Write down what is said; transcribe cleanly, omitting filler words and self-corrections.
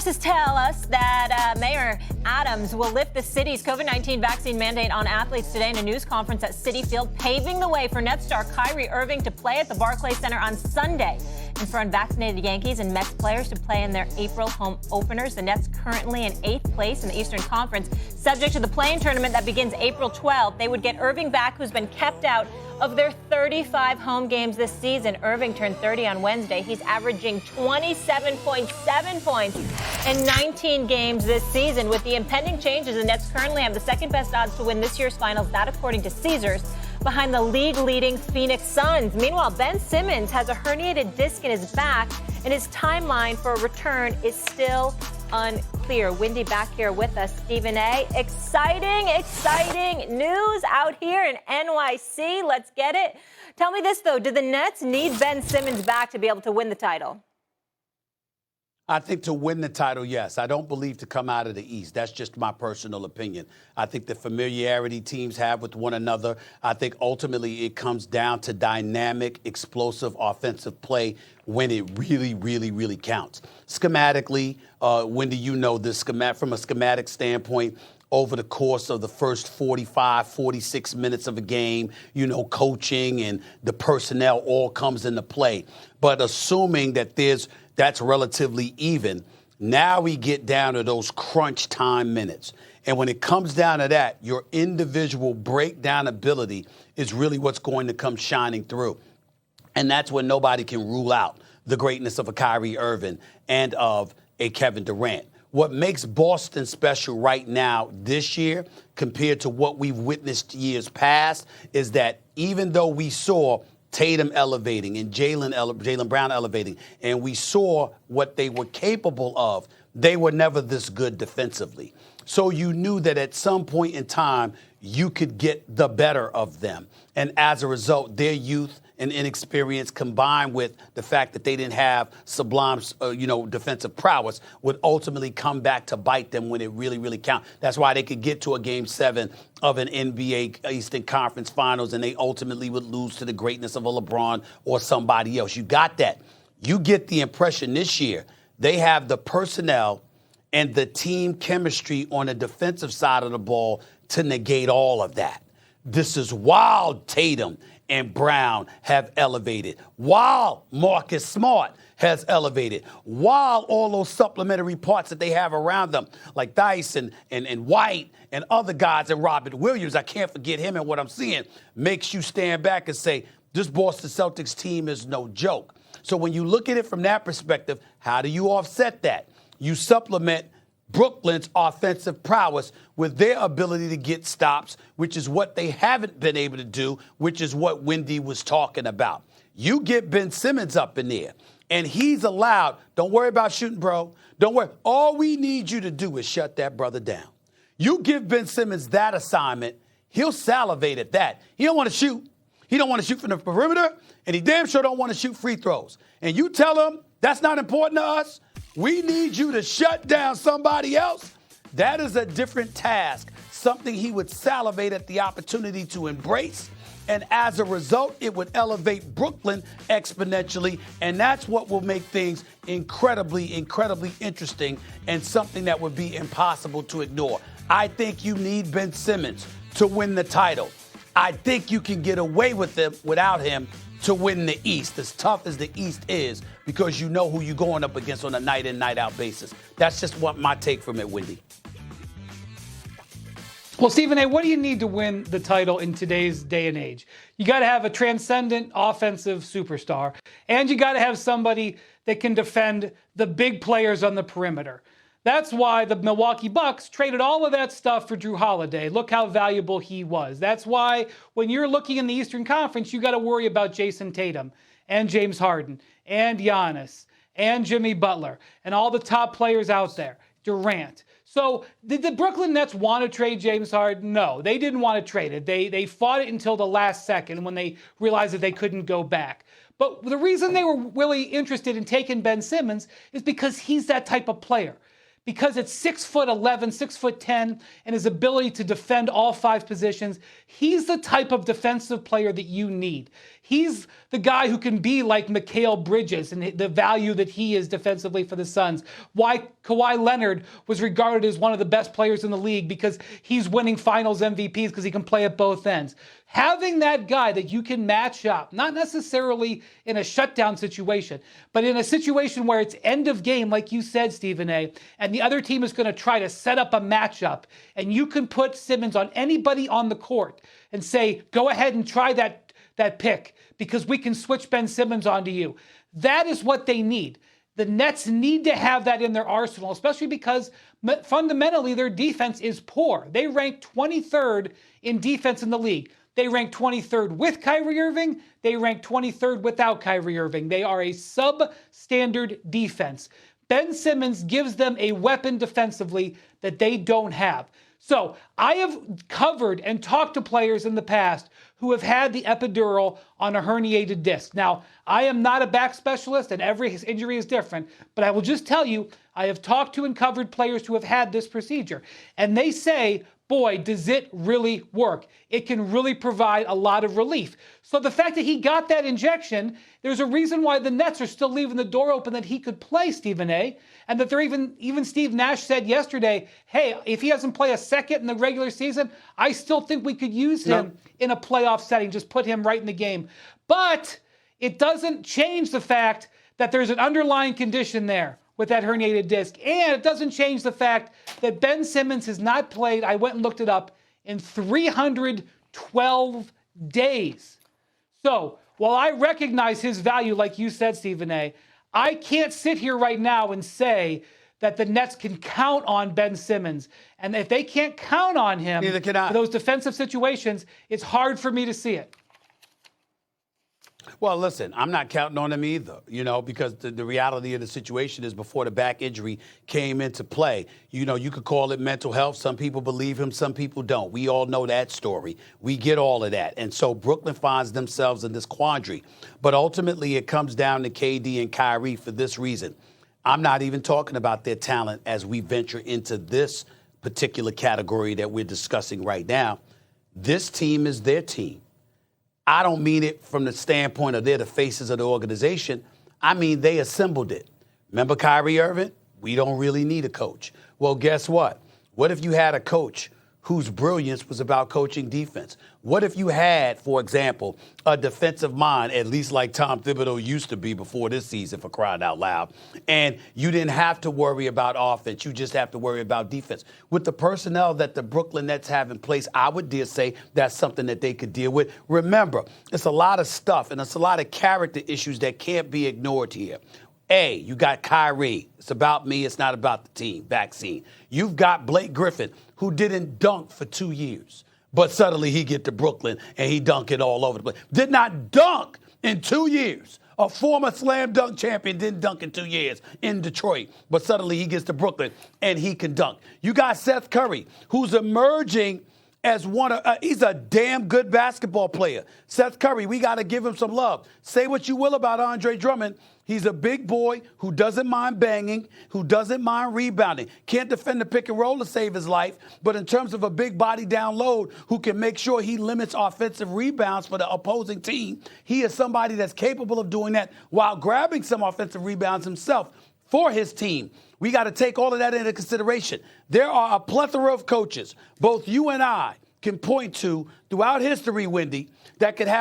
Sources tell us that Mayor Adams will lift the city's COVID-19 vaccine mandate on athletes today in a news conference at Citi Field, paving the way for Nets star Kyrie Irving to play at the Barclays Center on Sunday, and for unvaccinated Yankees and Mets players to play in their April home openers. The Nets currently in 8th place in the Eastern Conference. Subject to the play-in tournament that begins April 12th, they would get Irving back, who's been kept out of their 35 home games this season. Irving turned 30 on Wednesday. He's averaging 27.7 points in 19 games this season. With the impending changes, the Nets currently have the second best odds to win this year's finals, that according to Caesars, behind the league-leading Phoenix Suns. Meanwhile, Ben Simmons has a herniated disc in his back, and his timeline for a return is still unclear. Windy back here with us, Stephen A. Exciting news out here in NYC. Let's get it. Tell me this, though. Do the Nets need Ben Simmons back to be able to win the title? I think to win the title, yes. I don't believe to come out of the East. That's just my personal opinion. I think the familiarity teams have with one another. I think ultimately it comes down to dynamic, explosive offensive play when it really counts. Schematically, Wendy, you know this, from a schematic standpoint, over the course of the first 45, 46 minutes of a game, coaching and the personnel all comes into play. But assuming that that's relatively even, now we get down to those crunch time minutes. And when it comes down to that, your individual breakdown ability is really what's going to come shining through. And that's when nobody can rule out the greatness of a Kyrie Irving and of a Kevin Durant. What makes Boston special right now this year compared to what we've witnessed years past is that even though we saw Tatum elevating and Jaylen Brown elevating, and we saw what they were capable of, they were never this good defensively. So you knew that at some point in time, you could get the better of them. And as a result, their youth and inexperience combined with the fact that they didn't have sublime, defensive prowess would ultimately come back to bite them when it really counted. That's why they could get to a Game 7 of an NBA Eastern Conference Finals, and they ultimately would lose to the greatness of a LeBron or somebody else. You got that. You get the impression this year they have the personnel and the team chemistry on the defensive side of the ball to negate all of that. This is while Tatum and Brown have elevated, while Marcus Smart has elevated, while all those supplementary parts that they have around them, like Dice and White and other guys, and Robert Williams, I can't forget him, and what I'm seeing makes you stand back and say, this Boston Celtics team is no joke. So when you look at it from that perspective, how do you offset that? You supplement Brooklyn's offensive prowess with their ability to get stops, which is what they haven't been able to do, which is what Wendy was talking about. You get Ben Simmons up in there, and he's allowed, don't worry about shooting, bro. Don't worry. All we need you to do is shut that brother down. You give Ben Simmons that assignment, he'll salivate at that. He don't want to shoot. He don't want to shoot from the perimeter, and he damn sure don't want to shoot free throws. And you tell him that's not important to us. We need you to shut down somebody else. That is a different task, something he would salivate at the opportunity to embrace. And as a result, it would elevate Brooklyn exponentially. And that's what will make things incredibly interesting and something that would be impossible to ignore. I think you need Ben Simmons to win the title. I think you can get away with him without him to win the East, as tough as the East is, because you know who you're going up against on a night-in, night-out basis. That's just what my take from it, Wendy. Well, Stephen A., what do you need to win the title in today's day and age? You got to have a transcendent offensive superstar, and you got to have somebody that can defend the big players on the perimeter. That's why the Milwaukee Bucks traded all of that stuff for Drew Holiday. Look how valuable he was. That's why when you're looking in the Eastern Conference, you got to worry about Jason Tatum and James Harden and Giannis and Jimmy Butler and all the top players out there, Durant. So did the Brooklyn Nets want to trade James Harden? No, they didn't want to trade it. They fought it until the last second when they realized that they couldn't go back. But the reason they were really interested in taking Ben Simmons is because he's that type of player. because it's 6'11", 6'10", and his ability to defend all 5 positions. He's the type of defensive player that you need. He's the guy who can be like Mikal Bridges and the value that he is defensively for the Suns. Why Kawhi Leonard was regarded as one of the best players in the league, because he's winning finals MVPs because he can play at both ends. Having that guy that you can match up, not necessarily in a shutdown situation, but in a situation where it's end of game, like you said, Stephen A., and the other team is going to try to set up a matchup, and you can put Simmons on anybody on the court and say, go ahead and try that pick because we can switch Ben Simmons onto you. That is what they need. The Nets need to have that in their arsenal, especially because fundamentally their defense is poor. They rank 23rd in defense in the league. They rank 23rd with Kyrie Irving. They rank 23rd without Kyrie Irving. They are a substandard defense. Ben Simmons gives them a weapon defensively that they don't have. So I have covered and talked to players in the past who have had the epidural on a herniated disc. Now, I am not a back specialist, and every injury is different, but I will just tell you, I have talked to and covered players who have had this procedure, and they say, boy, does it really work. It can really provide a lot of relief. So the fact that he got that injection, there's a reason why the Nets are still leaving the door open that he could play, Stephen A., and that they're even Steve Nash said yesterday, hey, if he doesn't play a second in the regular season, I still think we could use him in a playoff setting, just put him right in the game. But it doesn't change the fact that there's an underlying condition there with that herniated disc. And it doesn't change the fact that Ben Simmons has not played, I went and looked it up, in 312 days. So while I recognize his value, like you said, Stephen A., I can't sit here right now and say that the Nets can count on Ben Simmons. And if they can't count on him for those defensive situations, it's hard for me to see it. Well, listen, I'm not counting on him either, because the reality of the situation is before the back injury came into play, you could call it mental health. Some people believe him, some people don't. We all know that story. We get all of that. And so Brooklyn finds themselves in this quandary. But ultimately, it comes down to KD and Kyrie for this reason. I'm not even talking about their talent as we venture into this particular category that we're discussing right now. This team is their team. I don't mean it from the standpoint of they're the faces of the organization. I mean they assembled it. Remember Kyrie Irving? We don't really need a coach. Well, guess what? What if you had a coach whose brilliance was about coaching defense? What if you had, for example, a defensive mind, at least like Tom Thibodeau used to be before this season, for crying out loud, and you didn't have to worry about offense. You just have to worry about defense. With the personnel that the Brooklyn Nets have in place, I would dare say that's something that they could deal with. Remember, it's a lot of stuff and it's a lot of character issues that can't be ignored here. A, you got Kyrie. It's about me. It's not about the team. Vaccine. You've got Blake Griffin, who didn't dunk for 2 years. But suddenly he get to Brooklyn and he dunk it all over the place. Did not dunk in 2 years. A former slam dunk champion didn't dunk in 2 years in Detroit. But suddenly he gets to Brooklyn and he can dunk. You got Seth Curry, who's emerging as he's a damn good basketball player. Seth Curry, we got to give him some love. Say what you will about Andre Drummond. He's a big boy who doesn't mind banging, who doesn't mind rebounding. Can't defend the pick and roll to save his life, but in terms of a big body down low who can make sure he limits offensive rebounds for the opposing team, he is somebody that's capable of doing that while grabbing some offensive rebounds himself for his team. We got to take all of that into consideration. There are a plethora of coaches, both you and I can point to throughout history, Wendy, that could have